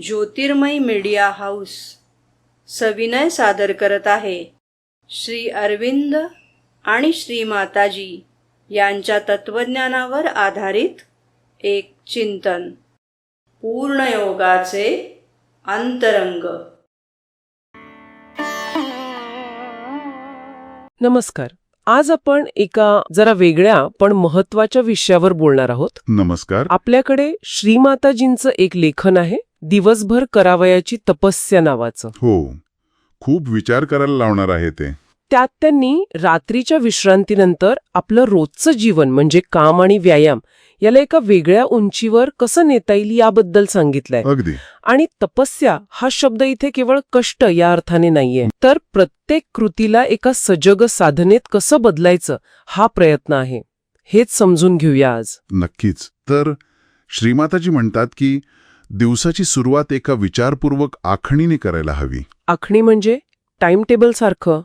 ज्योतिर्मय media house सविनय सादर करत आहे श्री अरविंद आणि श्री माताजी यांच्या तत्वज्ञानावर आधारित एक चिंतन. पूर्णयोगाचे अंतरंग. नमस्कार. आज आपण एका जरा वेगळ्या पण महत्वाच्या विषयावर बोलणार आहोत. नमस्कार. आपल्याकडे श्रीमाताजींचं एक लेखन आहे, दिवसभर करावयाची तपस्या नावाचं. हो, खूप विचार करायला लावणार आहे ते. त्यात त्यांनी रात्रीच्या विश्रांतीनंतर आपलं रोजचं जीवन म्हणजे काम आणि व्यायाम याला एका वेगळ्या उंचीवर कसं नेता येईल याबद्दल सांगितलंय. अगदी. आणि तपस्या हा शब्द इथे केवळ कष्ट या अर्थाने नाहीये, तर प्रत्येक कृतीला एका सजग साधनेत कसं बदलायचं हा प्रयत्न आहे. हेच समजून घेऊया आज. नक्कीच. तर श्रीमाताजी म्हणतात की दिवसाची सुरुवात एका विचारपूर्वक आखणीने करायला हवी. आखणी म्हणजे टाइम टेबल सारखं?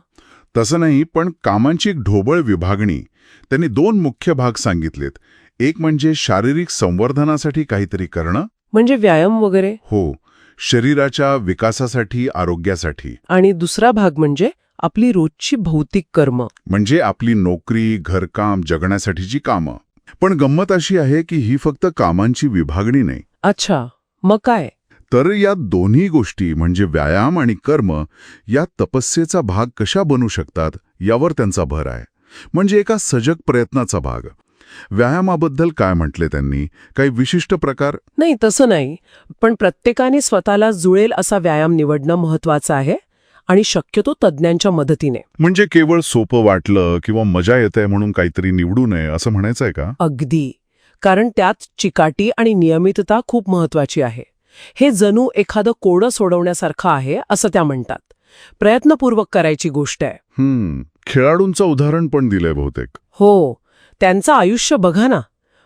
तसं नाही, पण कामांची एक ढोबळ विभागणी. त्यांनी दोन मुख्य भाग सांगितलेत. एक म्हणजे शारीरिक संवर्धनासाठी काहीतरी करणं, म्हणजे व्यायाम वगैरे. हो, शरीराच्या विकासासाठी, आरोग्यासाठी. आणि दुसरा भाग म्हणजे आपली रोजची भौतिक कर्म, म्हणजे आपली नोकरी, घरकाम, जगण्यासाठीची कामं. पण गंमत अशी आहे की ही फक्त कामांची विभागणी नाही. अच्छा, मग काय? तर या दोन्ही गोष्टी म्हणजे व्यायाम आणि कर्म या तपस्येचा भाग कशा बनू शकतात यावर त्यांचा भर आहे. म्हणजे एका सजग प्रयत्नाचा भाग. व्यायामाबद्दल काय म्हटले त्यांनी? काही विशिष्ट प्रकार नाही, तसं नाही. पण प्रत्येकाने स्वतःला जुळेल असा व्यायाम निवडणं महत्वाचं आहे, आणि शक्यतो तज्ज्ञांच्या मदतीने. म्हणजे केवळ सोपं वाटलं किंवा मजा येते म्हणून काहीतरी निवडू नये असं म्हणायचंय का? अगदी. कारण त्यात चिकाटी आणि नियमितता खूप महत्वाची आहे. हे जणू एखादं कोडं सोडवण्यासारखं आहे असं त्या म्हणतात. प्रयत्नपूर्वक करायची गोष्ट आहे. खेळाडूंचं उदाहरण पण दिलंय बहुतेक. हो, त्यांचं आयुष्य बघा ना.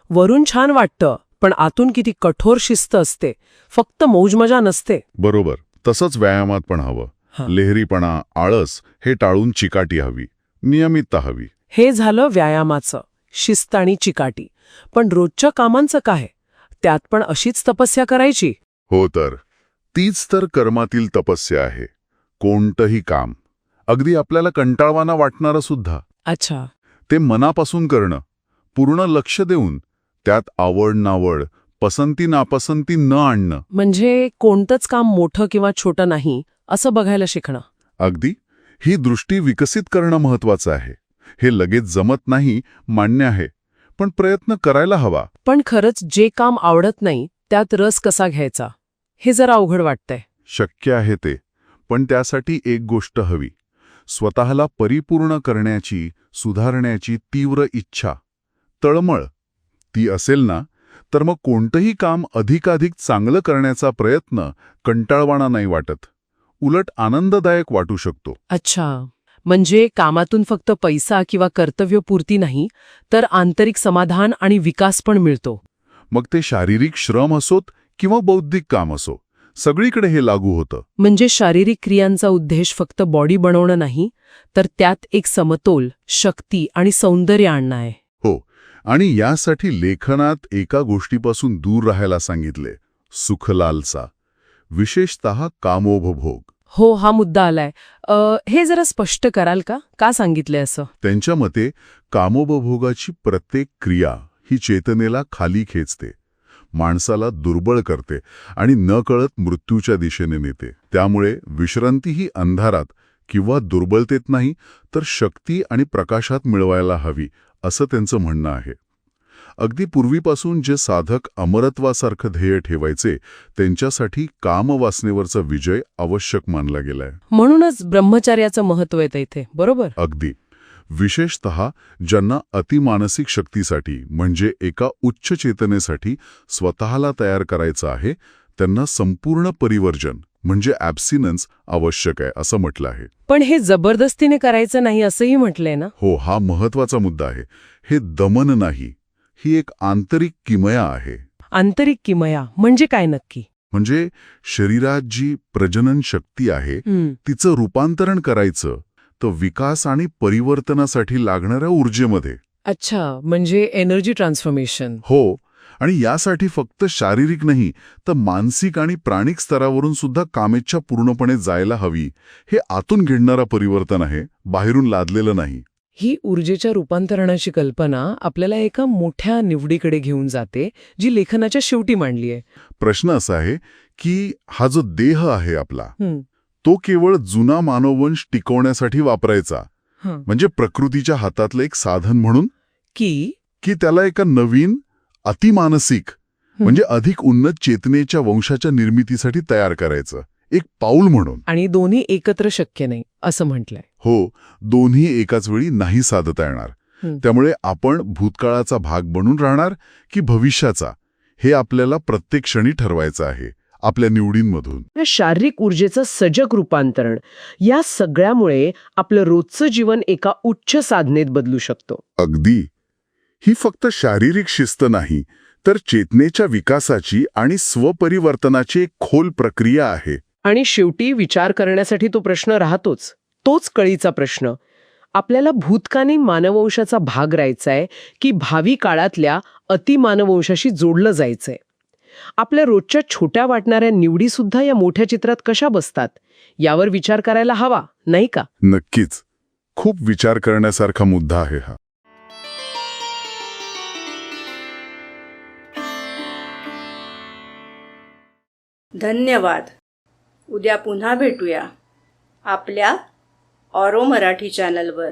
वरून छान वाटतं, पण आतून किती कठोर शिस्त असते. फक्त मौजमजा नसते. बरोबर. तसंच व्यायामात पण हवं. लेहरीपणा, आळस हे टाळून चिकाटी हवी, नियमितता हवी. हे झालं व्यायामाचं, शिस्त आणि चिकाटी. पण रोजच्या कामांचं काय? त्यात पण अशीच तपस्या करायची? हो, तर तीच तर कर्मातील तपस्या आहे. कोणतंही काम, अगदी आपल्याला कंटाळवाना वाटणारं सुद्धा, अच्छा, ते मनापासून करणं, पूर्ण लक्ष देऊन, त्यात आवड नावड, पसंती नापसंती न आणणं. म्हणजे कोणतंच काम मोठं किंवा छोटं नाही असं बघायला शिकणं. अगदी. ही दृष्टी विकसित करणं महत्वाचं आहे. हे लगेच जमत नाही, मान्य आहे, पण प्रयत्न करायला हवा. पण खरंच जे काम आवडत नाही त्यात रस कसा घ्यायचा हे जरा अवघड वाटतंय. शक्य आहे ते, पण त्यासाठी एक गोष्ट हवी. स्वतःला परिपूर्ण करण्याची, सुधारण्याची तीव्र इच्छा, तळमळ. ती असेल ना, तर मग कोणतंही काम अधिकाधिक चांगलं करण्याचा प्रयत्न कंटाळवाणा नाही वाटत, उलट आनंददायक वाटू शकतो. अच्छा, म्हणजे कामातून फक्त पैसा किंवा कर्तव्यपूर्ती नाही, तर आंतरिक समाधान आणि विकास पण मिळतो. मग ते शारीरिक श्रम असोत किंवा बौद्धिक काम असो, सगळीकडे हे लागू होतं. म्हणजे शारीरिक क्रियांचा उद्देश फक्त बॉडी बनवणं नाही, तर त्यात एक समतोल, शक्ती आणि सौंदर्य आणणं आहे. हो, आणि यासाठी लेखनात एका गोष्टीपासून दूर राहायला सांगितले, सुखलालसा, विशेषतः कामोपभोग. हो, हा मुद्दा आलाय. हे जरा स्पष्ट कराल का? का सांगितलंय असं? त्यांच्या मते कामोपभोगाची प्रत्येक क्रिया ही चेतनेला खाली खेचते, माणसाला दुर्बळ करते आणि नकळत मृत्यूच्या दिशेने नेते. त्यामुळे विश्रांती ही अंधारात किंवा दुर्बलतेत नाही, तर शक्ती आणि प्रकाशात मिळवायला हवी, असं त्यांचं म्हणणं आहे. अगदी पूर्वीपासून जे साधक अमरत्वासारखं ध्येय ठेवायचे, त्यांच्यासाठी कामवासनेवरचा विजय आवश्यक मानला गेलाय. म्हणूनच ब्रह्मचर्याचं महत्त्व येतं इथे, बरोबर? अगदी. विशेषतः ज्यांना अतिमानसिक शक्तीसाठी म्हणजे एका उच्च चेतनेसाठी स्वतःला तयार करायचं आहे, त्यांना संपूर्ण परिवर्जन म्हणजे ॲब्सिनन्स आवश्यक आहे असं म्हटलं आहे. पण हे जबरदस्तीने करायचं नाही असंही म्हटलंय ना? हो, हा महत्वाचा मुद्दा आहे. हे दमन नाही, ही एक आंतरिक किमया आहे. आंतरिक किमया म्हणजे काय नक्की? म्हणजे शरीरात जी प्रजनन शक्ती आहे तिचं रूपांतरण करायचं, तर विकास आणि परिवर्तनासाठी लागणाऱ्या ऊर्जेमध्ये. अच्छा, म्हणजे एनर्जी ट्रान्सफॉर्मेशन. हो, आणि यासाठी फक्त शारीरिक नाही तर मानसिक आणि प्राणिक स्तरावरून सुद्धा कामेच्छा पूर्णपणे जायला हवी. हे आतून घडणारं परिवर्तन आहे, बाहेरून लादलेलं नाही. ही ऊर्जेच्या रूपांतरणाची कल्पना आपल्याला एका मोठ्या निवडीकडे घेऊन जाते, जी लेखनाच्या शेवटी मांडली आहे. प्रश्न असा आहे की हा जो देह आहे आपला, तो केवळ जुना मानववंश टिकवण्यासाठी वापरायचा, म्हणजे प्रकृतीच्या हातातलं एक साधन म्हणून, की त्याला एका नवीन अतिमानसिक म्हणजे अधिक उन्नत चेतनेच्या वंशाच्या निर्मितीसाठी तयार करायचं, एक पाऊल म्हणून. आणि दोन्ही एकत्र शक्य नाही असं म्हटलंय. हो, दोन्ही एकाच वेळी नाही साधता येणार. त्यामुळे आपण भूतकाळाचा भाग बनून राहणार की भविष्याचा, हे आपल्याला प्रत्येक क्षणी ठरवायचं आहे, आपल्या निवडींमधून. या शारीरिक ऊर्जेचं सजग रूपांतरण, या सगळ्यामुळे आपलं रोजचं जीवन एका उच्च साधनेत बदलू शकतो. अगदी. ही फक्त शारीरिक शिस्त नाही, तर चेतनेच्या विकासाची आणि स्वपरिवर्तनाची एक खोल प्रक्रिया आहे. आणि शेवटी विचार करण्यासाठी तो प्रश्न राहतोच, तोच कळीचा प्रश्न. आपल्याला भूतकालीन मानववंशाचा भाग राहायचाय की भावी काळातल्या अतिमानववंशाशी जोडलं जायचंय? आपल्या रोजच्या छोट्या वाटणाऱ्या निवडीसुद्धा या मोठ्या चित्रात कशा बसतात यावर विचार करायला हवा, नाही का? नक्कीच. खूप विचार करण्यासारखा मुद्दा आहे हा. धन्यवाद. उद्या पुन्हा भेटूया आपल्या ऑरो मराठी चॅनलवर.